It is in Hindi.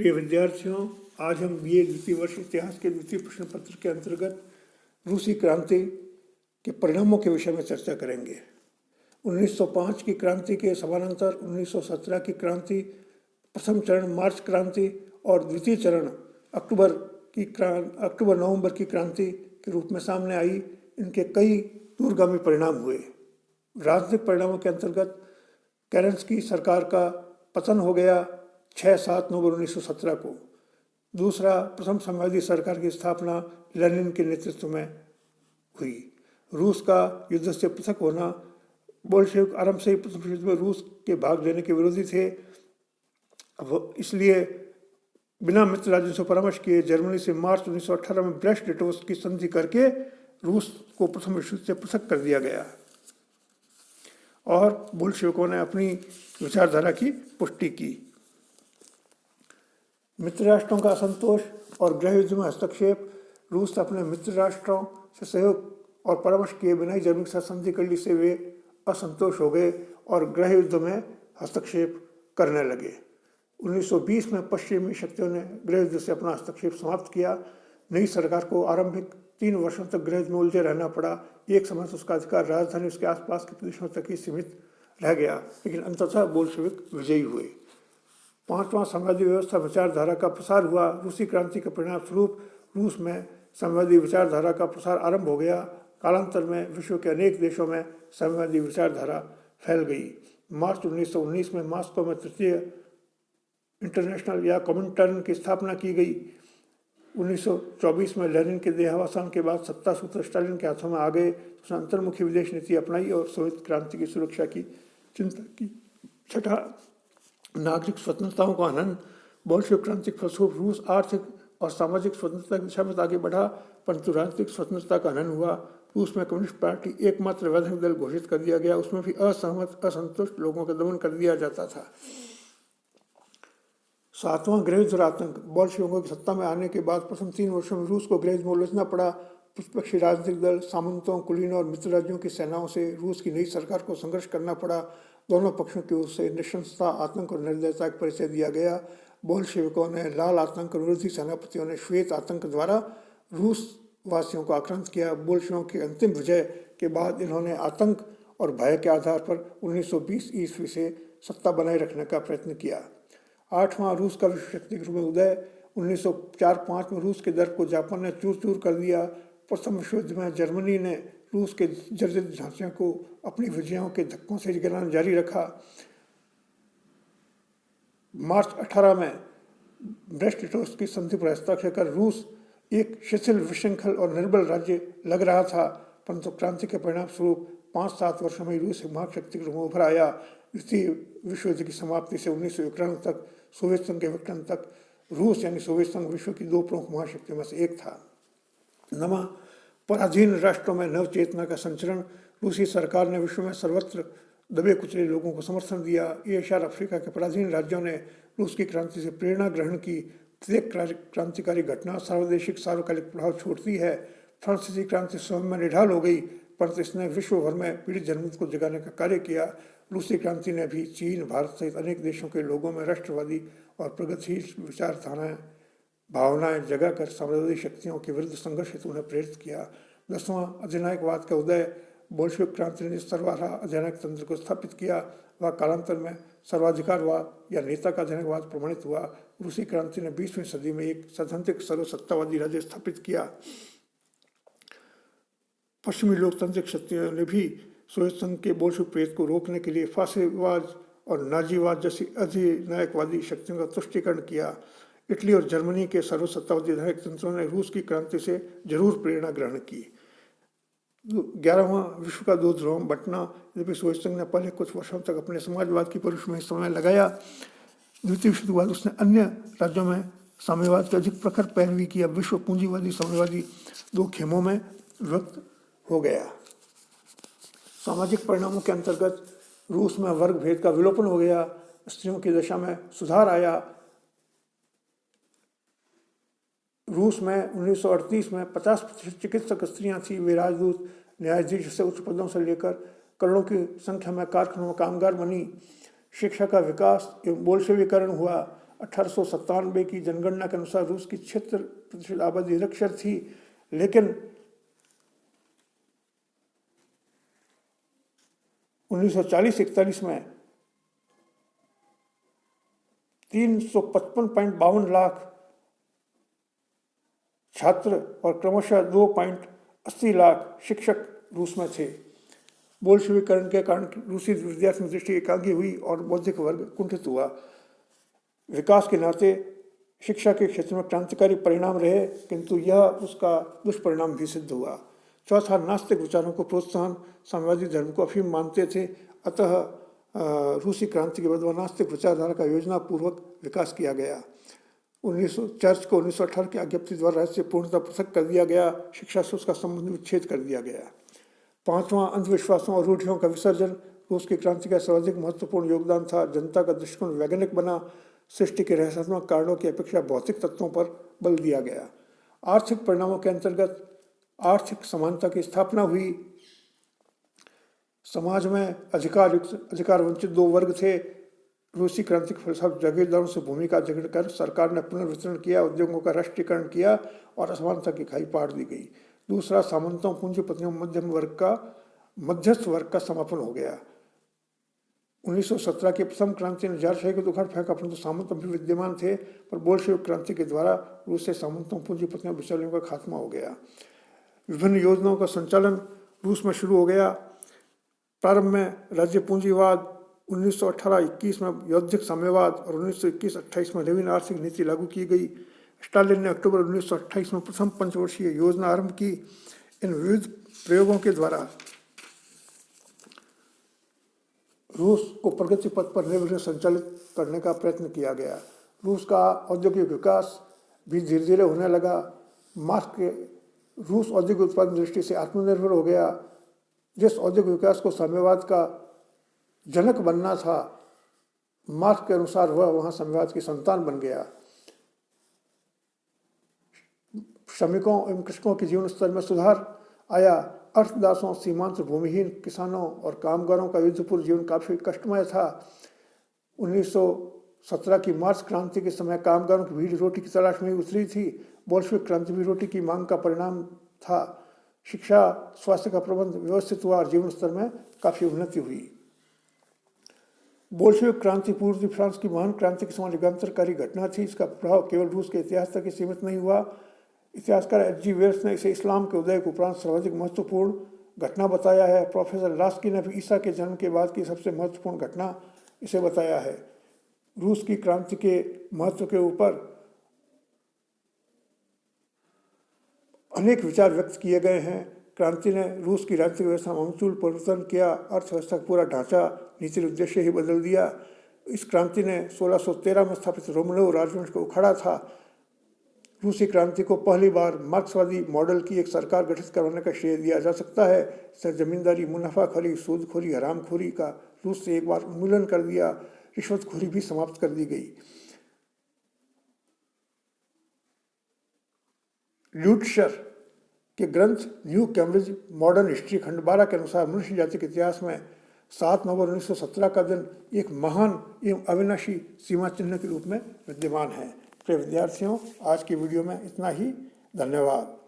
प्रिय विद्यार्थियों, आज हम बीए द्वितीय वर्ष इतिहास के द्वितीय प्रश्न पत्र के अंतर्गत रूसी क्रांति के परिणामों के विषय में चर्चा करेंगे। 1905 की क्रांति के समानांतर 1917 की क्रांति, प्रथम चरण मार्च क्रांति और द्वितीय चरण अक्टूबर नवंबर की क्रांति के रूप में सामने आई। इनके कई दूरगामी परिणाम हुए। राजनीतिक परिणामों के अंतर्गत केरेंस्की सरकार का पतन हो गया 6-7 नवंबर 1917 को। दूसरा, प्रथम साम्यवादी सरकार की स्थापना लेनिन के नेतृत्व में हुई। रूस का युद्ध से पृथक होना। बोल्शेविक आरंभ से ही प्रथम युद्ध में रूस के भाग लेने के विरोधी थे। इसलिए बिना मित्र राज्यों से परामर्श किए जर्मनी से मार्च 1918 में ब्रेस्ट लिटोव की संधि करके रूस को प्रथम विश्व युद्ध से पृथक कर दिया गया और बोल्शेविकों ने अपनी विचारधारा की पुष्टि की। मित्र राष्ट्रों का असंतोष और गृह युद्ध में हस्तक्षेप। रूस अपने मित्र राष्ट्रों से सहयोग और परामर्श किए बिना ही जर्मनी के साथ संधि कर ली से वे असंतोष हो गए और गृह युद्ध में हस्तक्षेप करने लगे। 1920 में पश्चिमी शक्तियों ने गृह युद्ध से अपना हस्तक्षेप समाप्त किया। नई सरकार को आरंभिक 3 वर्षों तक गृह युद्ध में उलझे रहना पड़ा। एक समय से उसका अधिकार राजधानी उसके आसपास के प्रदेशों तक ही सीमित रह गया, लेकिन अंततः बोल्शेविक विजयी हुए। 5वां साम्यवादी व्यवस्था विचारधारा का प्रसार हुआ। रूसी क्रांति के परिणाम स्वरूप रूस में साम्यवादी विचारधारा का प्रसार आरंभ हो गया। कालांतर में विश्व के अनेक देशों में साम्यवादी विचारधारा फैल गई। मार्च 1919 में मॉस्को में तृतीय इंटरनेशनल या कॉमिंटर्न की स्थापना की गई। 1924 में लेनिन के देहावसान के बाद सत्ता सूत्र स्टालिन के हाथों में आ गए। उसने अंतर्मुखी विदेश नीति अपनाई और सोवियत क्रांति की सुरक्षा की चिंता की। छठा, नागरिक स्वतंत्रताओं का हनन। बोल्शेविक क्रांति के फलस्वरूप रूस आर्थिक और सामाजिक स्वतंत्रता की दिशा में आगे बढ़ा, परंतु राजनीतिक स्वतंत्रता का हनन हुआ। रूस में कम्युनिस्ट पार्टी एकमात्र वैधानिक दल घोषित कर दिया गया। उसमें भी असहमत असंतुष्ट लोगों का दमन कर दिया जाता था। 7वां गृह युद्ध और आतंक। बोल्शेविकों की सत्ता में आने के बाद प्रथम 3 वर्षों में रूस को गृह युद्ध में उलझना पड़ा। प्रतिपक्षी राजनीतिक दल, सामंतों, कुलीनों और मित्र राज्यों की सेनाओं से रूस की नई सरकार को संघर्ष करना पड़ा। दोनों पक्षों की ओर से नृशंसता, आतंक और निर्दयता का परिचय दिया गया। बोल्शेविकों ने लाल आतंक और विरोधी सेनापतियों ने श्वेत आतंक द्वारा रूस वासियों को आक्रांत किया। बोल्शेविकों की अंतिम विजय के बाद इन्होंने आतंक और भय के आधार पर 1920 ईस्वी से सत्ता बनाए रखने का प्रयत्न किया। 8वां, रूस का विश्व शक्ति के रूप में उदय। 1904-05 में रूस के दर्प को जापान ने चूर चूर कर दिया। प्रथम विश्व युद्ध में जर्मनी ने रूस के जर्जरित ढांचे को अपनी विजयों के धक्कों से गिराना जारी रखा। मार्च 18 में ब्रेस्ट लिटोव की संधि पर हस्ताक्षर कर रूस एक शिथिल, विशृंखल और निर्बल राज्य लग रहा था, परंतु क्रांति के परिणाम स्वरूप 5-7 वर्षों में रूस एक महाशक्ति के रूप में उभर आया। द्वितीय विश्व युद्ध की समाप्ति से 1991 तक सोवियत संघ के विघटन तक रूस यानी सोवियत संघ विश्व की 2 प्रमुख महाशक्तियों में से एक था। 9वां, पराधीन राष्ट्रों में नव चेतना का संचरण। रूसी सरकार ने विश्व में सर्वत्र दबे कुचले लोगों को समर्थन दिया। एशिया और अफ्रीका के पराधीन राज्यों ने रूस की क्रांति से प्रेरणा ग्रहण की। प्रत्येक क्रांतिकारी घटना सर्वदेशिक सार्वकालिक प्रभाव छोड़ती है। फ्रांसीसी क्रांति स्वयं में निढाल हो गई, परंतु इसने विश्व भर में पीड़ित जनमत को जगाने का कार्य किया। रूसी क्रांति ने भी चीन, भारत सहित अनेक देशों के लोगों में राष्ट्रवादी और प्रगतिशील विचारधाराएं, भावनाएं जगाकर साम्राज्यवादी शक्तियों के विरुद्ध संघर्ष हेतु उन्हें प्रेरित किया। 10वां, अधिनायकवाद का उदय। बोल्शेविक क्रांति ने सर्वहारा अधिनायक तंत्र को स्थापित किया। वह कालांतर में सर्वाधिकारवाद या नेता का अधिनायकवाद प्रमाणित हुआ। रूसी क्रांति ने 20वीं सदी में एक सैद्धांतिक सर्वसत्तावादी राज्य स्थापित किया। पश्चिमी लोकतांत्रिक शक्तियों ने भी सोवियत संघ के बोल्शेविक प्रेत को रोकने के लिए फासिवाद और नाजीवाद जैसी अधिनायकवादी शक्तियों का तुष्टीकरण किया। इटली और जर्मनी के सर्वसत्तावादी अधिनायक तंत्रों ने रूस की क्रांति से जरूर प्रेरणा ग्रहण की। 11वां, विश्व का 2 ध्रुवों में बंटना। यद्यपि सोवियत संघ ने पहले कुछ वर्षों तक अपने समाजवाद की परिवेश में समय लगाया, द्वितीय विश्व युद्ध के बाद उसने अन्य राज्यों में साम्यवाद की अधिक प्रखर पैरवी की। अब विश्व पूंजीवादी साम्यवादी 2 खेमों में विभक्त हो गया। सामाजिक परिणामों के अंतर्गत रूस में वर्ग भेद का विलोपन हो गया। स्त्रियों की दशा में सुधार आया। रूस में 1938 में 50% चिकित्सक स्त्रियां थीं। वे राजदूत, न्यायाधीश से उच्च पदों से लेकर करोड़ों की संख्या में कारखानों में कामगार बनी। शिक्षा का विकास एवं बोल्शेविकरण हुआ। 1897 की जनगणना के अनुसार रूस की 76% आबादी निरक्षर थी, लेकिन 1940-41 में 355.52 लाख छात्र और क्रमशः 2.80 लाख शिक्षक रूस में थे। बोल्शेविकरण के कारण रूसी विद्यार्थी में दृष्टि एकांगी हुई और बौद्धिक वर्ग कुंठित हुआ। विकास के नाते शिक्षा के क्षेत्र में क्रांतिकारी परिणाम रहे, किंतु यह उसका दुष्परिणाम भी सिद्ध हुआ। चौथा, नास्तिक विचारों को प्रोत्साहन। साम्यवादी धर्म को अफीम मानते थे, अतः रूसी क्रांति के बाद नास्तिक विचारधारा का योजना पूर्वक विकास किया गया। चर्च को 1918 की आज्ञप्ति द्वारा राज्य से पूर्णतः पृथक कर दिया गया। शिक्षा से उसका संबंध विच्छेद कर दिया गया। पांचवां, अंधविश्वासों और रूढ़ियों का विसर्जन। रूस की क्रांति का सर्वाधिक महत्वपूर्ण योगदान था। जनता का दृष्टिकोण वैज्ञानिक बना। सृष्टि के रहस्यात्मक कारणों की अपेक्षा भौतिक तत्वों पर बल दिया गया। आर्थिक परिणामों के अंतर्गत आर्थिक समानता की स्थापना हुई। समाज में अधिकार वंचित दो वर्ग थे। रूसी क्रांति के फलस्वरूप जागीरदारों से भूमि का अधिग्रहण कर सरकार ने पुनर्वितरण किया, उद्योगों का राष्ट्रीयकरण किया और असमानता की खाई पाड़ दी गई। दूसरा, सामंतों, पूंजीपतियों, मध्यस्थ वर्ग का समापन हो गया। 1917 की प्रथम क्रांति ने जारशाही को उखाड़ फेंका, परंतु सामंत भी विद्यमान थे, पर बोल्शेविक क्रांति के द्वारा रूस से सामंतों, पूंजीपतियों, बिचौलियों का खात्मा हो गया। विभिन्न योजनाओं का संचालन रूस में शुरू हो गया। प्रारंभ में राज्य पूंजीवाद, 1918-21 में यौद्धिक साम्यवाद और 1921-28 में नवीन आर्थिक नीति लागू की गई। स्टालिन ने अक्टूबर 1928 में प्रथम पंचवर्षीय योजना आरंभ की। इन विविध प्रयोगों के द्वारा रूस को प्रगति पथ पर निर्विघ्न संचालित करने का प्रयत्न किया गया। रूस का औद्योगिक विकास भी धीरे धीरे होने लगा। रूस औद्योगिक उत्पादन दृष्टि से आत्मनिर्भर हो गया। जिस औद्योगिक विकास को साम्यवाद का जनक बनना था, मार्क्स के अनुसार वह वहाँ साम्यवाद की संतान बन गया। श्रमिकों एवं कृषकों के जीवन स्तर में सुधार आया। अर्थदासों, सीमांत भूमिहीन किसानों और कामगारों का युद्धपूर्व जीवन काफी कष्टमय था। 1917 की मार्च क्रांति के समय कामगारों की भीड़ रोटी की तलाश में उतरी थी। बोल्शेविक क्रांति भी रोटी की मांग का परिणाम था। शिक्षा, स्वास्थ्य का प्रबंध व्यवस्थित हुआ और जीवन स्तर में काफी उन्नति हुई। बोल्शेविक क्रांति पूर्वी फ्रांस की महान क्रांति के समान युगांतरकारी घटना थी। इसका प्रभाव केवल रूस के इतिहास तक ही सीमित नहीं हुआ। इतिहासकार H.G. वेल्स ने इसे इस्लाम के उदय के उपरांत सर्वाधिक महत्वपूर्ण घटना बताया है। प्रोफेसर लास्की ने भी ईसा के जन्म के बाद की सबसे महत्वपूर्ण घटना इसे बताया है। रूस की क्रांति के महत्व के ऊपर अनेक विचार व्यक्त किए गए हैं। क्रांति ने रूस की राजनीतिक व्यवस्था में आमूल परिवर्तन किया। अर्थव्यवस्था का पूरा ढांचा, नीति उद्देश्य ही बदल दिया। इस क्रांति ने 1613 में स्थापित रोमनोव राजवंश को उखाड़ा था। रूसी क्रांति को पहली बार मार्क्सवादी मॉडल की एक सरकार गठित करवाने का श्रेय दिया जा सकता है। इसने जमींदारी, मुनाफाखोरी, सूदखोरी, हरामखोरी का रूस से एक बार उन्मूलन कर दिया। रिश्वतखोरी भी समाप्त कर दी गई। ल्यूटशर के ग्रंथ न्यू कैम्ब्रिज मॉडर्न हिस्ट्री खंड 12 के अनुसार मनुष्य जाति के इतिहास में 7 नवंबर 1917 का दिन एक महान एवं अविनाशी सीमा चिन्ह के रूप में विद्यमान है। प्रिय विद्यार्थियों, आज की वीडियो में इतना ही। धन्यवाद।